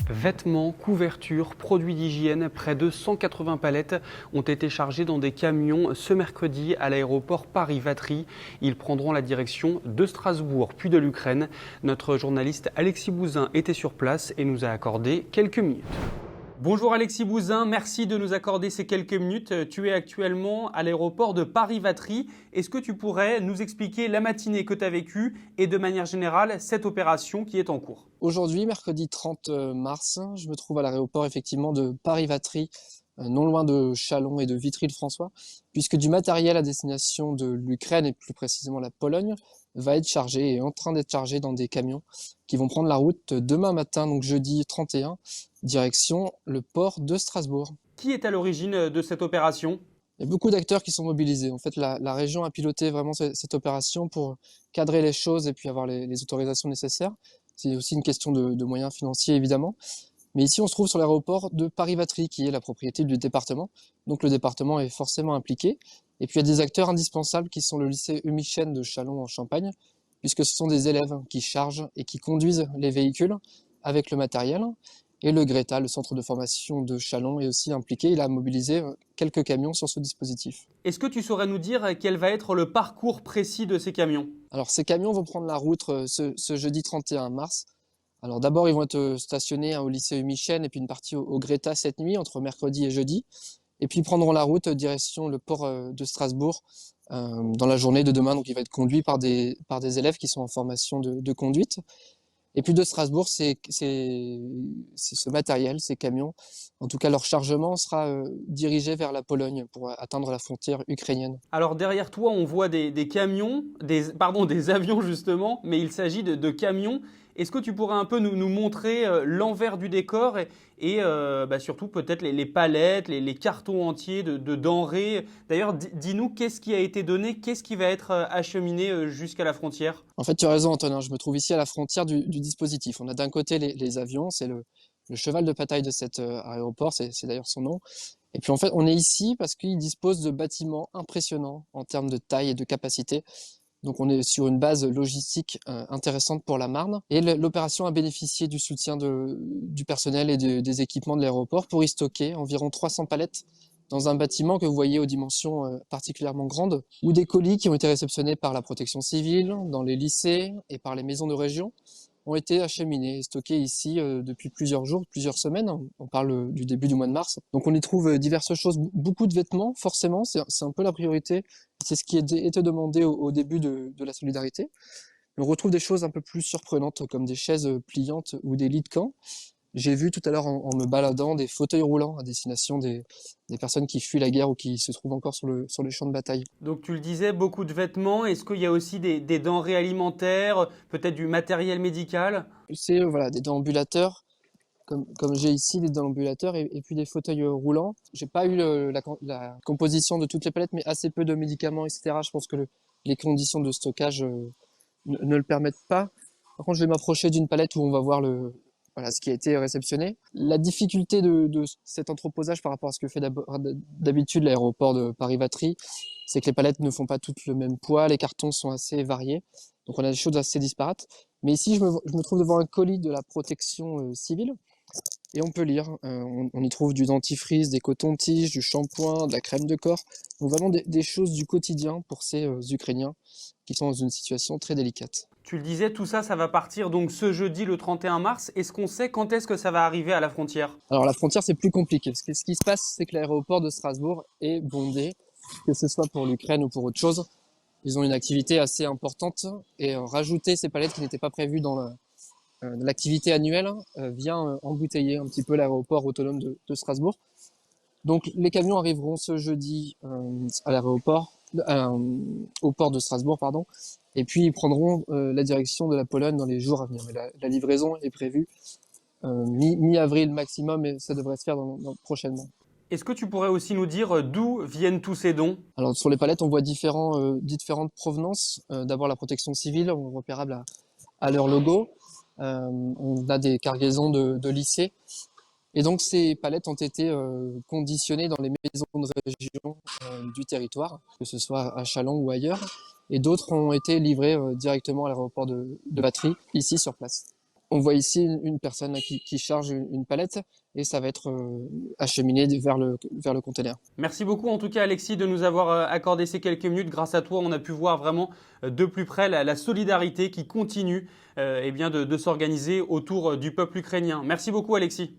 Vêtements, couvertures, produits d'hygiène, près de 180 palettes ont été chargées dans des camions ce mercredi à l'aéroport Paris-Vatry. Ils prendront la direction de Strasbourg puis de l'Ukraine. Notre journaliste Alexis Bouzin était sur place et nous a accordé quelques minutes. Bonjour Alexis Bouzin, merci de nous accorder ces quelques minutes. Tu es actuellement à l'aéroport de Paris-Vatry. Est-ce que tu pourrais nous expliquer la matinée que tu as vécue et de manière générale cette opération qui est en cours? Aujourd'hui, mercredi 30 mars, je me trouve à l'aéroport effectivement de Paris-Vatry, non loin de Châlons et de Vitry-le-François, puisque du matériel à destination de l'Ukraine et plus précisément la Pologne va être chargé et est en train d'être chargé dans des camions qui vont prendre la route demain matin, donc jeudi 31, direction le port de Strasbourg. Qui est à l'origine de cette opération? Il y a beaucoup d'acteurs qui sont mobilisés. En fait, la région a piloté vraiment cette opération pour cadrer les choses et puis avoir les autorisations nécessaires. C'est aussi une question de moyens financiers, évidemment. Mais ici, on se trouve sur l'aéroport de Paris-Vatry, qui est la propriété du département. Donc le département est forcément impliqué. Et puis il y a des acteurs indispensables qui sont le lycée Eumichen de Châlons en Champagne, puisque ce sont des élèves qui chargent et qui conduisent les véhicules avec le matériel. Et le GRETA, le centre de formation de Châlons, est aussi impliqué. Il a mobilisé quelques camions sur ce dispositif. Est-ce que tu saurais nous dire quel va être le parcours précis de ces camions? Alors ces camions vont prendre la route ce jeudi 31 mars. Alors d'abord, ils vont être stationnés au lycée Eumichen et puis une partie au GRETA cette nuit, entre mercredi et jeudi. Et puis ils prendront la route direction le port de Strasbourg dans la journée de demain. Donc il va être conduit par des élèves qui sont en formation de conduite. Et puis de Strasbourg, c'est ce matériel, ces camions, en tout cas leur chargement sera dirigé vers la Pologne pour atteindre la frontière ukrainienne. Alors derrière toi, on voit des camions, des avions justement, mais il s'agit de camions. Est-ce que tu pourrais un peu nous montrer l'envers du décor et surtout peut-être les palettes, les cartons entiers de denrées? D'ailleurs, dis-nous qu'est-ce qui a été donné, qu'est-ce qui va être acheminé jusqu'à la frontière? En fait, tu as raison, Antonin, je me trouve ici à la frontière du dispositif. On a d'un côté les avions, c'est le cheval de bataille de cet aéroport, c'est d'ailleurs son nom. Et puis en fait, on est ici parce qu'il dispose de bâtiments impressionnants en termes de taille et de capacité. Donc on est sur une base logistique intéressante pour la Marne. Et l'opération a bénéficié du soutien du personnel et des équipements de l'aéroport pour y stocker environ 300 palettes dans un bâtiment que vous voyez aux dimensions particulièrement grandes, ou des colis qui ont été réceptionnés par la protection civile, dans les lycées et par les maisons de région, ont été acheminés et stockés ici depuis plusieurs jours, plusieurs semaines. On parle du début du mois de mars. Donc on y trouve diverses choses, beaucoup de vêtements, forcément, c'est un peu la priorité. C'est ce qui était demandé au début de la solidarité. On retrouve des choses un peu plus surprenantes comme des chaises pliantes ou des lits de camp. J'ai vu tout à l'heure en me baladant des fauteuils roulants à destination des personnes qui fuient la guerre ou qui se trouvent encore sur les champs de bataille. Donc tu le disais, beaucoup de vêtements. Est-ce qu'il y a aussi des denrées alimentaires, peut-être du matériel médical? C'est voilà, des déambulateurs, comme j'ai ici des déambulateurs et puis des fauteuils roulants. J'ai pas eu la composition de toutes les palettes, mais assez peu de médicaments, etc. Je pense que les conditions de stockage ne le permettent pas. Par contre, je vais m'approcher d'une palette où on va voir ce qui a été réceptionné. La difficulté de cet entreposage par rapport à ce que fait d'habitude l'aéroport de Paris-Vatry, c'est que les palettes ne font pas toutes le même poids, les cartons sont assez variés, donc on a des choses assez disparates. Mais ici, je me trouve devant un colis de la protection civile, et on peut lire, on y trouve du dentifrice, des cotons-tiges, du shampoing, de la crème de corps, donc vraiment des choses du quotidien pour ces Ukrainiens qui sont dans une situation très délicate. Tu le disais, tout ça, ça va partir donc ce jeudi le 31 mars. Est-ce qu'on sait quand est-ce que ça va arriver à la frontière? Alors la frontière, c'est plus compliqué. Ce qui se passe, c'est que l'aéroport de Strasbourg est bondé, que ce soit pour l'Ukraine ou pour autre chose. Ils ont une activité assez importante et rajouter ces palettes qui n'étaient pas prévues dans l'activité annuelle vient embouteiller un petit peu l'aéroport autonome de Strasbourg. Donc les camions arriveront ce jeudi à l'aéroport, au port de Strasbourg, pardon, et puis ils prendront la direction de la Pologne dans les jours à venir. Mais la livraison est prévue mi-avril maximum et ça devrait se faire prochainement. Est-ce que tu pourrais aussi nous dire d'où viennent tous ces dons? Alors sur les palettes, on voit différentes provenances. D'abord la protection civile, repérable à leur logo. On a des cargaisons de lycées. Et donc ces palettes ont été conditionnées dans les maisons de région du territoire, que ce soit à Châlons ou ailleurs. Et d'autres ont été livrées directement à l'aéroport de Vatry, ici sur place. On voit ici une personne qui charge une palette et ça va être acheminé vers le container. Merci beaucoup en tout cas Alexis de nous avoir accordé ces quelques minutes. Grâce à toi, on a pu voir vraiment de plus près la solidarité qui continue de s'organiser autour du peuple ukrainien. Merci beaucoup Alexis.